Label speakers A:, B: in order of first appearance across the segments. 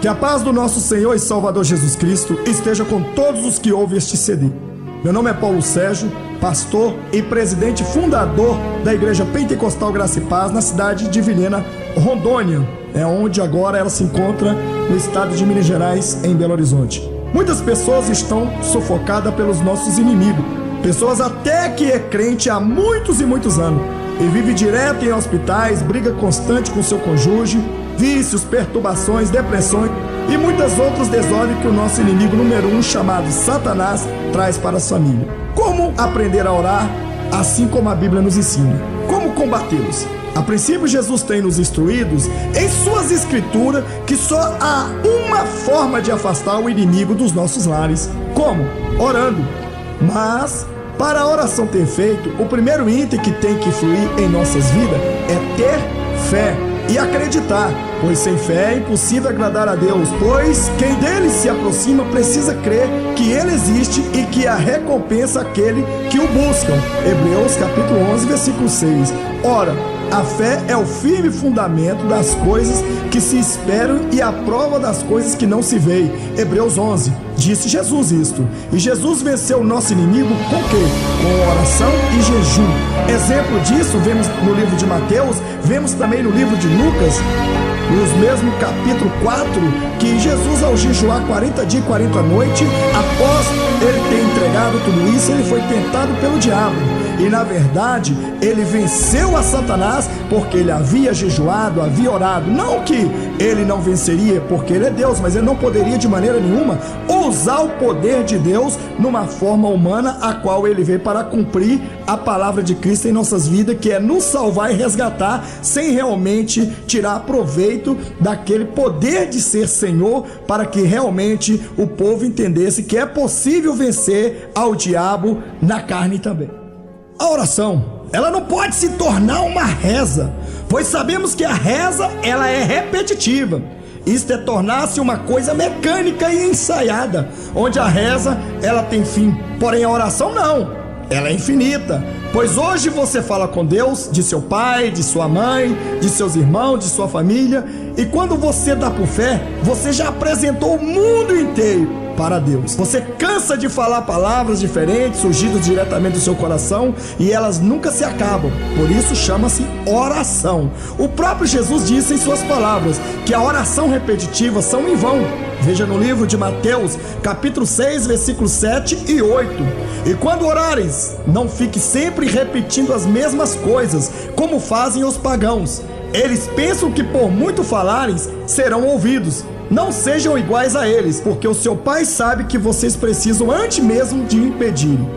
A: Que a paz do nosso Senhor e Salvador Jesus Cristo esteja com todos os que ouvem este CD. Meu nome é Paulo Sérgio, pastor e presidente fundador da Igreja Pentecostal Graça e Paz na cidade de Vilhena, Rondônia, onde agora ela se encontra no estado de Minas Gerais, em Belo Horizonte. Muitas pessoas estão sufocadas pelos nossos inimigos, pessoas até que é crente há muitos e muitos anos e vive direto em hospitais, briga constante com seu cônjuge, vícios, perturbações, depressões e muitas outras desordens que o nosso inimigo número 1, chamado Satanás, traz para as famílias. Como aprender a orar, assim como a Bíblia nos ensina? Como combatê-los? A princípio, Jesus tem nos instruídos em suas escrituras que só há uma forma de afastar o inimigo dos nossos lares. Como? Orando. Mas, para a oração ter efeito, o primeiro item que tem que fluir em nossas vidas é ter fé e acreditar, pois sem fé é impossível agradar a Deus, pois quem dele se aproxima precisa crer que ele existe e que a recompensa aquele que o buscam. Hebreus capítulo 11, versículo 6. Ora, a fé é o firme fundamento das coisas que se esperam e a prova das coisas que não se veem. Hebreus 11. Disse Jesus isto. E Jesus venceu o nosso inimigo com o quê? Com oração e jejum. Exemplo disso vemos no livro de Mateus, vemos também no livro de Lucas, nos mesmo capítulo 4, que Jesus, ao jejuar 40 dias e 40 noites, após ele ter entregado tudo isso, ele foi tentado pelo diabo. E na verdade, ele venceu a Satanás porque ele havia jejuado, havia orado. Não que ele não venceria porque ele é Deus, mas ele não poderia de maneira nenhuma usar o poder de Deus numa forma humana, a qual ele veio para cumprir a palavra de Cristo em nossas vidas, que é nos salvar e resgatar, sem realmente tirar proveito daquele poder de ser Senhor, para que realmente o povo entendesse que é possível vencer ao diabo na carne também. A oração, ela não pode se tornar uma reza, pois sabemos que a reza, ela é repetitiva. Isto é tornar-se uma coisa mecânica e ensaiada, onde a reza, ela tem fim, porém a oração não, ela é infinita. Pois hoje você fala com Deus, de seu pai, de sua mãe, de seus irmãos, de sua família, e quando você dá por fé, você já apresentou o mundo inteiro para Deus. Você cansa de falar palavras diferentes, surgidas diretamente do seu coração, e elas nunca se acabam. Por isso chama-se oração. O próprio Jesus disse em suas palavras que a oração repetitiva são em vão. Veja no livro de Mateus, capítulo 6, versículos 7 e 8. E quando orares, não fique sempre repetindo as mesmas coisas, como fazem os pagãos. Eles pensam que por muito falarem, serão ouvidos. Não sejam iguais a eles, porque o seu Pai sabe que vocês precisam antes mesmo de impedirem.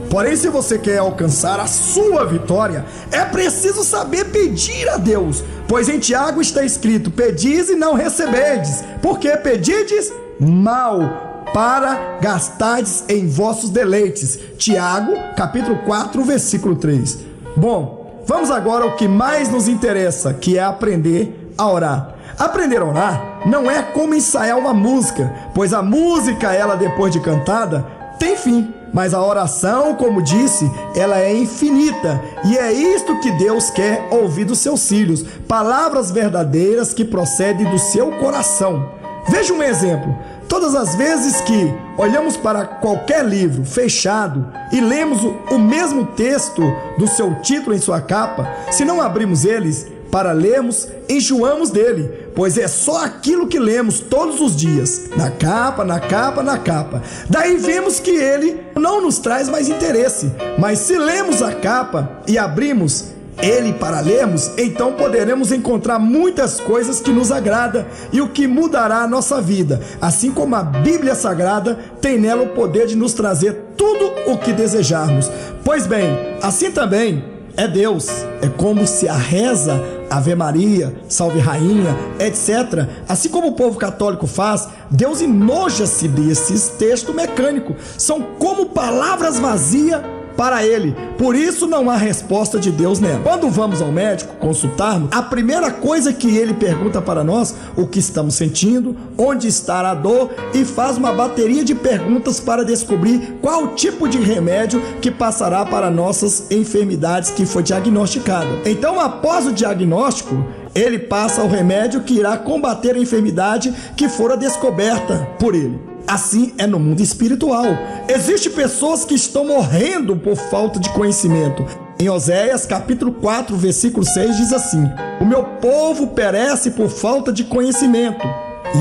A: Porém, se você quer alcançar a sua vitória, é preciso saber pedir a Deus, pois em Tiago está escrito: pedis e não recebedes, porque pedides mal, para gastardes em vossos deleites. Tiago, capítulo 4, versículo 3. Bom, vamos agora ao que mais nos interessa, que é aprender a orar. Aprender a orar não é como ensaiar uma música, pois a música, ela depois de cantada, tem fim. Mas a oração, como disse, ela é infinita. E é isto que Deus quer ouvir dos seus filhos. Palavras verdadeiras que procedem do seu coração. Veja um exemplo. Todas as vezes que olhamos para qualquer livro fechado e lemos o mesmo texto do seu título em sua capa, se não abrimos eles para lermos, enjoamos dele, pois é só aquilo que lemos todos os dias, na capa, na capa, na capa. Daí vemos que ele não nos traz mais interesse, mas se lemos a capa e abrimos ele para lermos, então poderemos encontrar muitas coisas que nos agradam e o que mudará a nossa vida, assim como a Bíblia Sagrada tem nela o poder de nos trazer tudo o que desejarmos. Pois bem, assim também é Deus. É como se a reza, Ave Maria, Salve Rainha, etc., assim como o povo católico faz, Deus enoja-se desses textos mecânicos. São como palavras vazias para ele. Por isso não há resposta de Deus nela. Quando vamos ao médico consultarmos, a primeira coisa que ele pergunta para nós, o que estamos sentindo, onde está a dor, e faz uma bateria de perguntas para descobrir qual tipo de remédio que passará para nossas enfermidades que foi diagnosticada. Então, após o diagnóstico, ele passa o remédio que irá combater a enfermidade que fora descoberta por ele. Assim é no mundo espiritual. Existem pessoas que estão morrendo por falta de conhecimento. Em Oséias capítulo 4, versículo 6 diz assim: o meu povo perece por falta de conhecimento.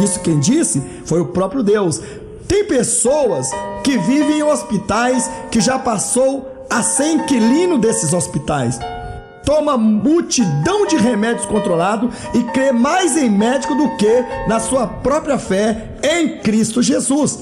A: Isso quem disse foi o próprio Deus. Tem pessoas que vivem em hospitais que já passou a ser inquilino desses hospitais. Toma multidão de remédios controlados e crê mais em médico do que na sua própria fé em Cristo Jesus.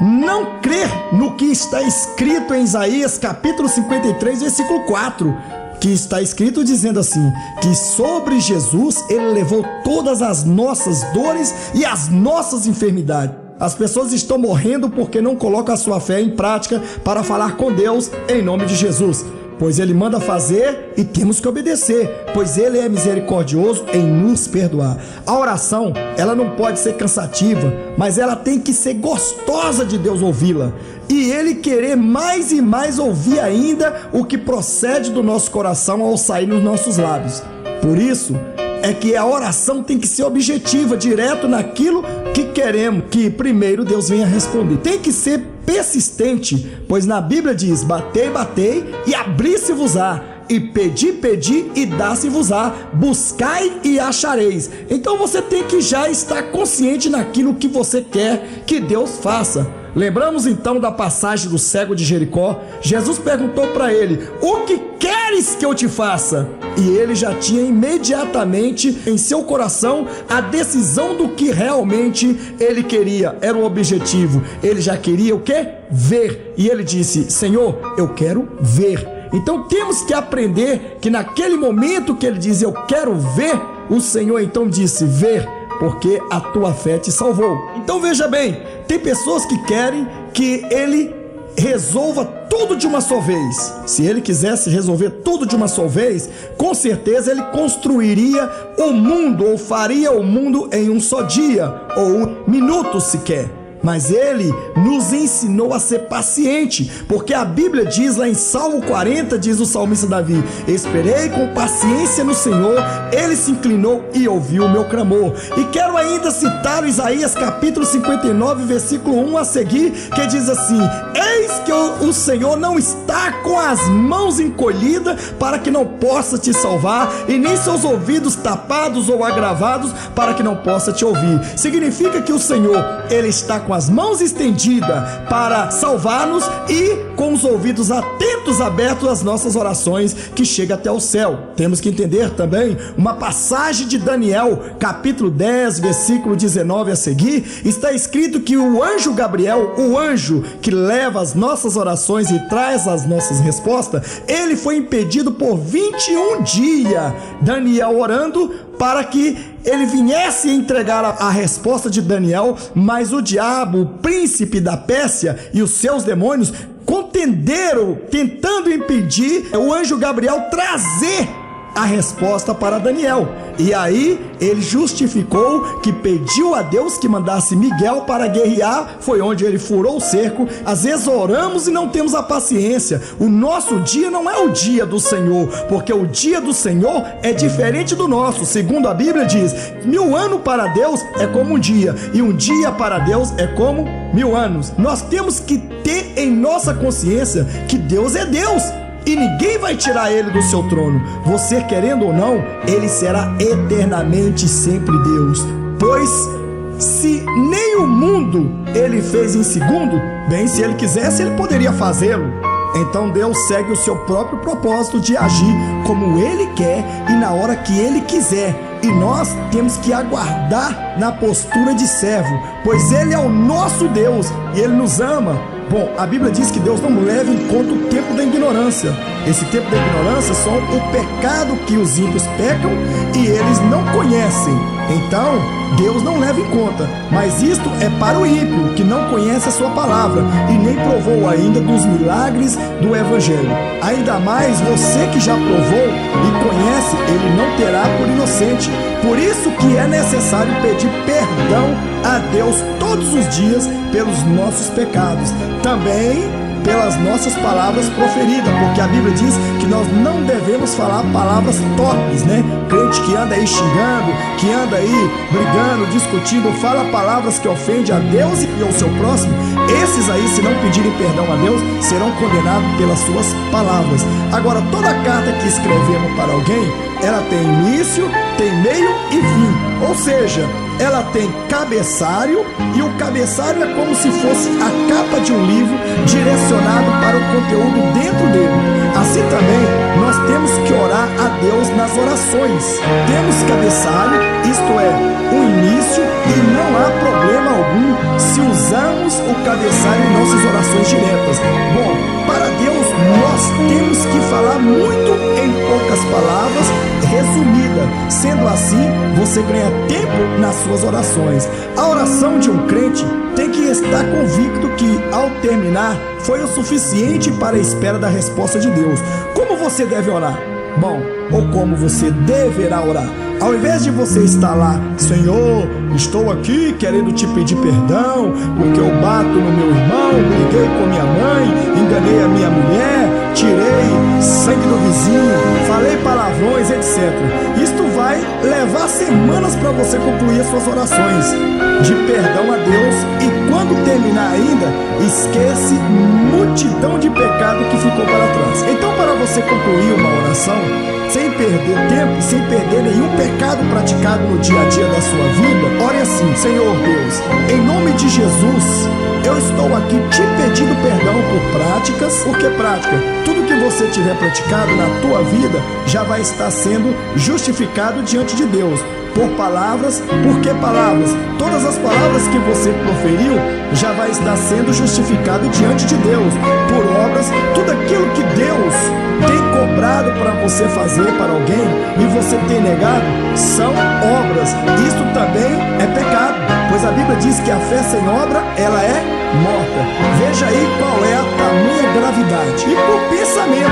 A: Não crer no que está escrito em Isaías capítulo 53, versículo 4, que está escrito dizendo assim, que sobre Jesus ele levou todas as nossas dores e as nossas enfermidades. As pessoas estão morrendo porque não colocam a sua fé em prática para falar com Deus em nome de Jesus. Pois ele manda fazer e temos que obedecer, pois ele é misericordioso em nos perdoar. A oração, ela não pode ser cansativa, mas ela tem que ser gostosa de Deus ouvi-la. E ele querer mais e mais ouvir ainda o que procede do nosso coração ao sair nos nossos lábios. Por isso é que a oração tem que ser objetiva, direto naquilo que queremos que primeiro Deus venha responder. Tem que ser persistente, pois na Bíblia diz: batei, batei e abri-se-vos-á, e pedi, pedi e dá-se-vos-á, buscai e achareis. Então você tem que já estar consciente naquilo que você quer que Deus faça. Lembramos então da passagem do cego de Jericó. Jesus perguntou para ele: o que queres que eu te faça? E ele já tinha imediatamente em seu coração a decisão do que realmente ele queria. Era o objetivo. Ele já queria o quê? Ver. E ele disse: Senhor, eu quero ver. Então temos que aprender que naquele momento que ele diz: eu quero ver, o Senhor então disse: ver, porque a tua fé te salvou. Então veja bem, tem pessoas que querem que ele resolva tudo de uma só vez. Se ele quisesse resolver tudo de uma só vez, com certeza ele construiria o mundo, ou faria o mundo em um só dia, ou um minuto sequer. Mas ele nos ensinou a ser paciente, porque a Bíblia diz lá em Salmo 40, diz o salmista Davi: esperei com paciência no Senhor, ele se inclinou e ouviu o meu clamor. E quero ainda citar o Isaías capítulo 59, versículo 1 a seguir, que diz assim: eis que o Senhor não está com as mãos encolhidas para que não possa te salvar, e nem seus ouvidos tapados ou agravados para que não possa te ouvir. Significa que o Senhor, ele está com as mãos estendidas para salvar-nos e com os ouvidos atentos, abertos às nossas orações que chega até o céu. Temos que entender também uma passagem de Daniel, capítulo 10, versículo 19 a seguir. Está escrito que o anjo Gabriel, o anjo que leva as nossas orações e traz as nossas respostas, ele foi impedido por 21 dias. Daniel orando para que ele viesse entregar a resposta de Daniel, mas o diabo, o príncipe da Pérsia e os seus demônios contenderam, tentando impedir o anjo Gabriel trazer a resposta para Daniel. E aí ele justificou que pediu a Deus que mandasse Miguel para guerrear. Foi onde ele furou o cerco. Às vezes oramos e não temos a paciência. O nosso dia não é o dia do Senhor, porque o dia do Senhor é diferente do nosso. Segundo a Bíblia diz: 1000 anos para Deus é como um dia, e um dia para Deus é como 1000 anos. Nós temos que ter em nossa consciência que Deus é Deus e ninguém vai tirar ele do seu trono. Você querendo ou não, ele será eternamente sempre Deus. Pois se nem o mundo ele fez em segundo, bem, se ele quisesse, ele poderia fazê-lo. Então Deus segue o seu próprio propósito de agir como ele quer e na hora que ele quiser. E nós temos que aguardar na postura de servo, pois ele é o nosso Deus e ele nos ama. Bom, a Bíblia diz que Deus não leva em conta o tempo da ignorância. Esse tempo da ignorância são o pecado que os ímpios pecam e eles não conhecem. Então, Deus não leva em conta. Mas isto é para o ímpio, que não conhece a sua palavra e nem provou ainda dos milagres do Evangelho. Ainda mais você que já provou e conhece, ele não terá por inocente. Por isso que é necessário pedir perdão a Deus todos os dias pelos nossos pecados. Também pelas nossas palavras proferidas, porque a Bíblia diz que nós não devemos falar palavras torpes, né? Crente que anda aí xingando, que anda aí brigando, discutindo, fala palavras que ofendem a Deus e ao seu próximo, esses aí, se não pedirem perdão a Deus, serão condenados pelas suas palavras. Agora, toda carta que escrevemos para alguém, ela tem início, tem meio e fim, ou seja, ela tem cabeçário, e o cabeçário é como se fosse a capa de um livro direcionado para o conteúdo dentro dele. Assim também, nós temos que orar a Deus nas orações. Temos cabeçário, isto é, o início, e não há problema algum se usamos o cabeçalho em nossas orações diretas. Bom, para Deus nós temos que falar muito em poucas palavras, resumida. Sendo assim, você ganha tempo nas suas orações. A oração de um crente tem que estar convicto que, ao terminar, foi o suficiente para a espera da resposta de Deus. Como você deve orar? Bom, ou como você deverá orar? Ao invés de você estar lá, Senhor, estou aqui querendo te pedir perdão, porque eu bato no meu irmão, briguei com minha mãe, enganei a minha mulher, tirei sangue do vizinho, falei palavrões, etc. Isto vai levar semanas para você concluir as suas orações de perdão a Deus, e quando terminar ainda, esquece multidão de pecado que ficou para trás. Então, para você concluir uma oração, sem perder tempo, sem perder nenhum pecado praticado no dia a dia da sua vida, ore assim: Senhor Deus, em nome de Jesus, eu estou aqui te pedindo perdão por práticas. Por que prática? Tudo que você tiver praticado na tua vida já vai estar sendo justificado diante de Deus. Por palavras, por que palavras? Todas as palavras que você proferiu já vai estar sendo justificado diante de Deus. Por obras, tudo aquilo que Deus tem cobrado para você fazer para alguém e você tem negado, são obras. Isto também é pecado, pois a Bíblia diz que a fé sem obra, ela é morta. Veja aí qual é a tamanha gravidade. E por pensamento,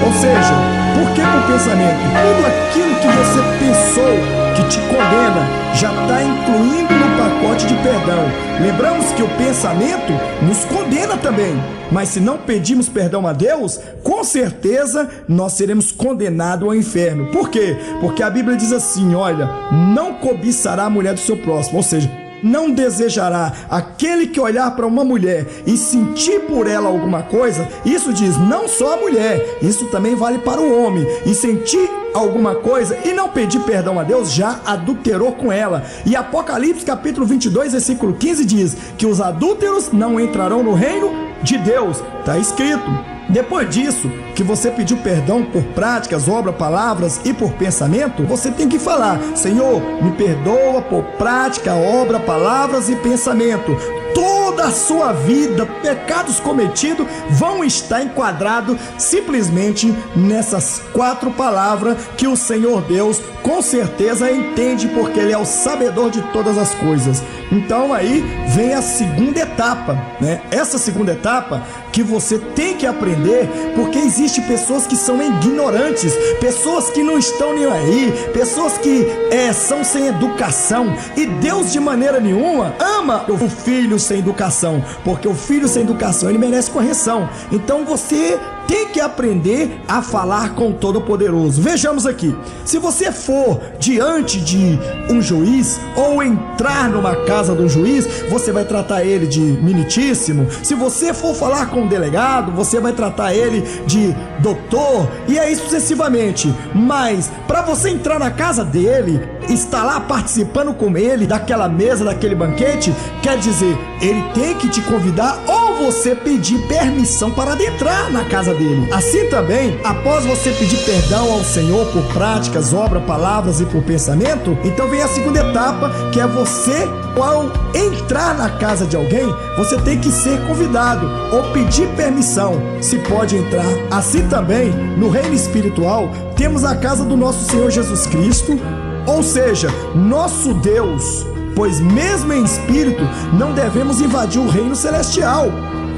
A: ou seja, por que por pensamento? Tudo aquilo que você pensou que te condena já está incluindo no pacote de perdão. Lembramos que o pensamento nos condena também, mas se não pedirmos perdão a Deus, com certeza nós seremos condenados ao inferno. Por quê? Porque a Bíblia diz assim: olha, não cobiçará a mulher do seu próximo, ou seja, não desejará. Aquele que olhar para uma mulher e sentir por ela alguma coisa, isso diz não só a mulher, isso também vale para o homem, e sentir alguma coisa e não pedir perdão a Deus, já adulterou com ela. E Apocalipse capítulo 22 versículo 15 diz que os adúlteros não entrarão no reino de Deus. Está escrito. Depois disso, que você pediu perdão por práticas, obras, palavras e por pensamento, você tem que falar: Senhor, me perdoa por prática, obra, palavras e pensamento. Toda a sua vida, pecados cometidos vão estar enquadrados simplesmente nessas 4 palavras que o Senhor Deus com certeza entende, porque Ele é o sabedor de todas as coisas. Então aí vem a segunda etapa, né? Essa segunda etapa que você tem que aprender, porque existem pessoas que são ignorantes, pessoas que não estão nem aí, pessoas que são sem educação, e Deus de maneira nenhuma ama o filho sem educação, porque o filho sem educação, ele merece correção. Então você tem que aprender a falar com o Todo-Poderoso. Vejamos aqui: se você for diante de um juiz ou entrar numa casa de um juiz, você vai tratar ele de minitíssimo. Se você for falar com um delegado, você vai tratar ele de doutor, e aí sucessivamente. Mas para você entrar na casa dele, estar lá participando com ele daquela mesa, daquele banquete, quer dizer, ele tem que te convidar ou você pedir permissão para adentrar na casa dele. Assim também, após você pedir perdão ao Senhor por práticas, obras, palavras e por pensamento, então vem a segunda etapa, que é você, ao entrar na casa de alguém, você tem que ser convidado ou pedir permissão se pode entrar. Assim também, no reino espiritual, temos a casa do nosso Senhor Jesus Cristo, ou seja, nosso Deus, pois mesmo em espírito não devemos invadir o reino celestial,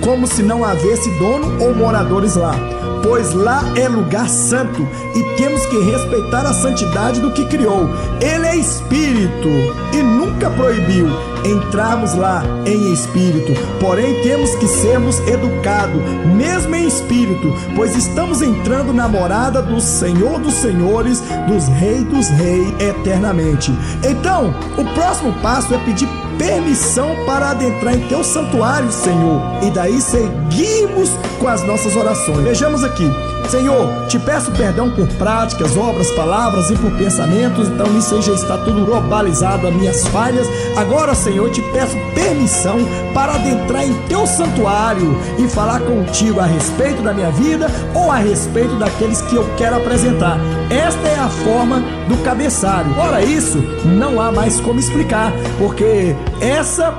A: como se não houvesse dono ou moradores lá. pois lá é lugar santo e temos que respeitar a santidade do que criou. Ele é espírito e nunca proibiu entrarmos lá em espírito, porém temos que sermos educados, mesmo em espírito, pois estamos entrando na morada do Senhor dos Senhores, dos Reis eternamente. Então, o próximo passo é pedir permissão para adentrar em teu santuário, Senhor, e daí seguimos com as nossas orações. Vejamos aqui: Senhor, te peço perdão por práticas, obras, palavras e por pensamentos. Então nisso aí já está tudo globalizado, as minhas falhas. Agora, Senhor, te peço permissão para adentrar em teu santuário e falar contigo a respeito da minha vida ou a respeito daqueles que eu quero apresentar. Esta é a forma do cabeçalho. Ora, isso não há mais como explicar, porque essa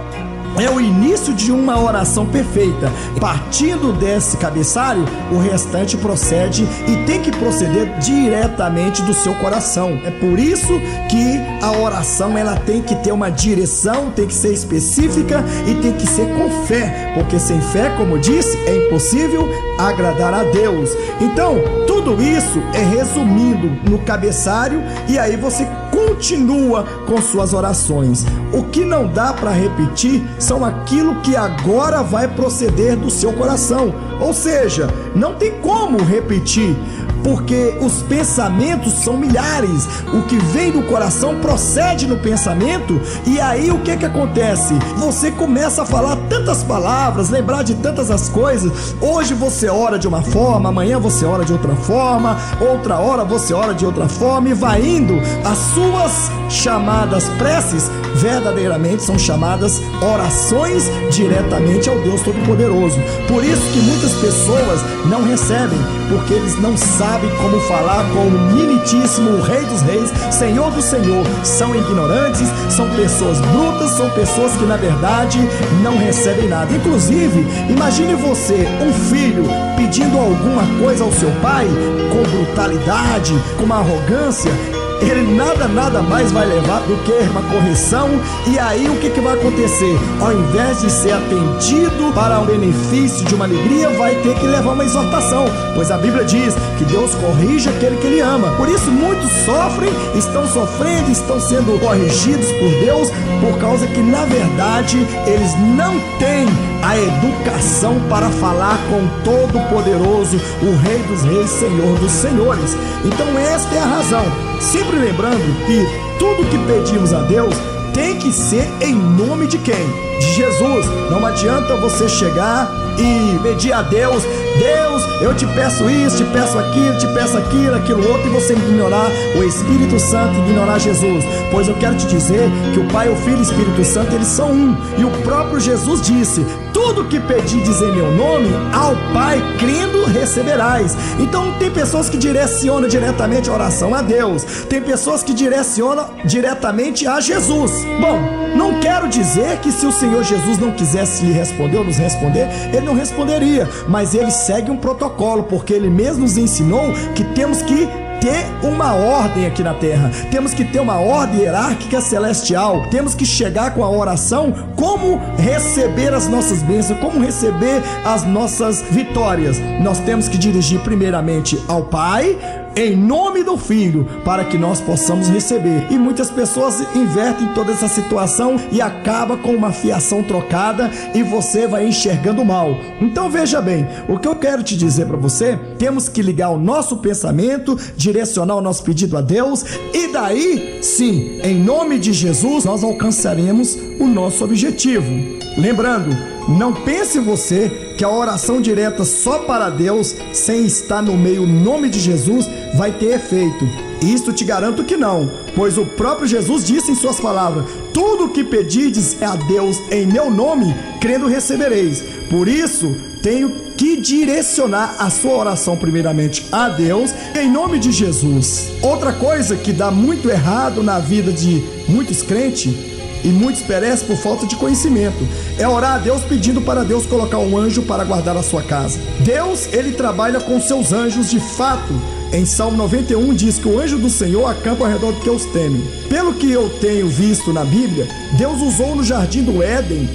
A: é o início de uma oração perfeita. Partindo desse cabeçalho, o restante procede e tem que proceder diretamente do seu coração. É por isso que a oração ela tem que ter uma direção, tem que ser específica e tem que ser com fé, porque sem fé, como disse, é impossível agradar a Deus. Então, tudo isso é resumindo no cabeçalho e aí você continua com suas orações. O que não dá para repetir são aquilo que agora vai proceder do seu coração. Ou seja, não tem como repetir, porque os pensamentos são milhares. O que vem do coração procede no pensamento, e aí o que acontece? Você começa a falar tantas palavras, lembrar de tantas as coisas. Hoje você ora de uma forma, amanhã você ora de outra forma, outra hora você ora de outra forma, e vai indo. As suas chamadas preces verdadeiramente são chamadas orações diretamente ao Deus Todo-Poderoso. Por isso que muitas pessoas não recebem, porque eles não sabem como falar com o minitíssimo Rei dos Reis, Senhor do Senhor. São ignorantes, são pessoas brutas, são pessoas que na verdade não recebem nada. Inclusive, imagine você, um filho, pedindo alguma coisa ao seu pai com brutalidade, com uma arrogância. Ele nada mais vai levar do que uma correção. E aí o que vai acontecer? Ao invés de ser atendido para o benefício de uma alegria, vai ter que levar uma exortação, pois a Bíblia diz que Deus corrige aquele que Ele ama. Por isso muitos sofrem, estão sofrendo, estão sendo corrigidos por Deus, por causa que na verdade eles não têm a educação para falar com o Todo-Poderoso, o Rei dos Reis, Senhor dos Senhores. Então esta é a razão. Sempre lembrando que tudo que pedimos a Deus tem que ser em nome de quem? De Jesus. Não adianta você chegar e pedir a Deus: Deus, eu te peço isso, te peço aquilo, aquilo outro, e você ignorar o Espírito Santo, ignorar Jesus. Pois eu quero te dizer que o Pai, o Filho e o Espírito Santo, eles são um. E o próprio Jesus disse: tudo que pedirdes em meu nome, ao Pai crendo receberás. Então tem pessoas que direcionam diretamente a oração a Deus, tem pessoas que direcionam diretamente a Jesus. Bom, não quero dizer que se o Senhor Jesus não quisesse lhe responder ou nos responder, Ele não responderia, mas Ele segue um protocolo, porque Ele mesmo nos ensinou que temos que ter uma ordem aqui na terra, temos que ter uma ordem hierárquica celestial, temos que chegar com a oração, como receber as nossas bênçãos, como receber as nossas vitórias. Nós temos que dirigir primeiramente ao Pai, em nome do Filho, para que nós possamos receber. E muitas pessoas invertem toda essa situação e acaba com uma fiação trocada, e você vai enxergando mal. Então veja bem, o que eu quero te dizer para você: temos que ligar o nosso pensamento, direcionar o nosso pedido a Deus, e daí sim, em nome de Jesus, nós alcançaremos o nosso objetivo. Lembrando, não pense você que a oração direta só para Deus, sem estar no meio o nome de Jesus, vai ter efeito. Isto te garanto que não, pois o próprio Jesus disse em suas palavras: tudo o que pedirdes a Deus em meu nome, crendo recebereis. Por isso, tenho que direcionar a sua oração primeiramente a Deus, em nome de Jesus. Outra coisa que dá muito errado na vida de muitos crentes, e muitos perecem por falta de conhecimento, é orar a Deus pedindo para Deus colocar um anjo para guardar a sua casa. Deus, Ele trabalha com seus anjos de fato. Em Salmo 91 diz que o anjo do Senhor acampa ao redor do que os temem. Pelo que eu tenho visto na Bíblia, Deus usou no jardim do Éden,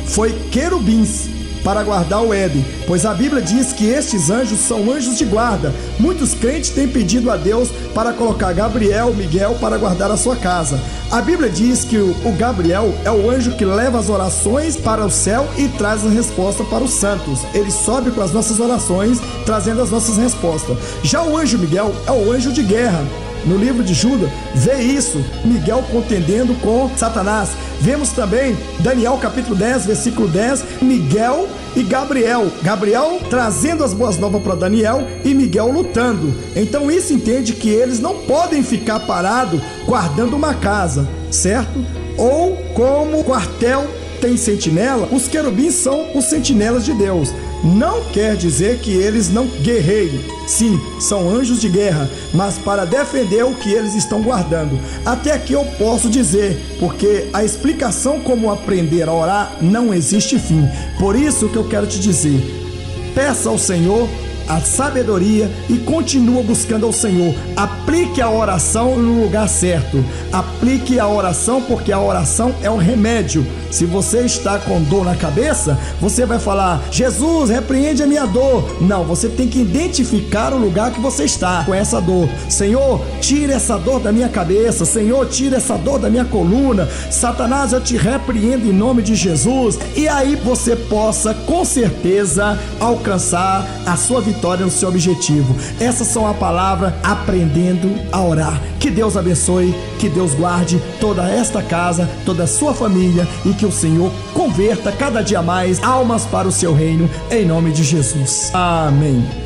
A: foi querubins, para guardar o Éden, pois a Bíblia diz que estes anjos são anjos de guarda. Muitos crentes têm pedido a Deus para colocar Gabriel, Miguel para guardar a sua casa. A Bíblia diz que o Gabriel é o anjo que leva as orações para o céu e traz a resposta para os santos. Ele sobe com as nossas orações, trazendo as nossas respostas. Já o anjo Miguel é o anjo de guerra. No livro de Judas, vê isso, Miguel contendendo com Satanás. Vemos também Daniel capítulo 10, versículo 10, Miguel e Gabriel. Gabriel trazendo as boas novas para Daniel e Miguel lutando. Então isso entende que eles não podem ficar parados guardando uma casa, certo? Ou como quartel tem sentinela, os querubins são os sentinelas de Deus. Não quer dizer que eles não guerreiam. Sim, são anjos de guerra, mas para defender o que eles estão guardando. Até aqui eu posso dizer, porque a explicação como aprender a orar não existe fim. Por isso que eu quero te dizer, peça ao Senhor a sabedoria e continua buscando ao Senhor. Aplique a oração no lugar certo. Aplique a oração, porque a oração é o remédio. Se você está com dor na cabeça, você vai falar: Jesus, repreende a minha dor. Não, você tem que identificar o lugar que você está com essa dor. Senhor, tira essa dor da minha cabeça. Senhor, tira essa dor da minha coluna. Satanás, eu te repreendo em nome de Jesus. E aí você possa, com certeza, alcançar a sua vitória no seu objetivo. Essas são a palavra aprendendo a orar. Que Deus abençoe, que Deus guarde toda esta casa, toda a sua família, e que o Senhor converta cada dia mais almas para o seu reino, em nome de Jesus. Amém.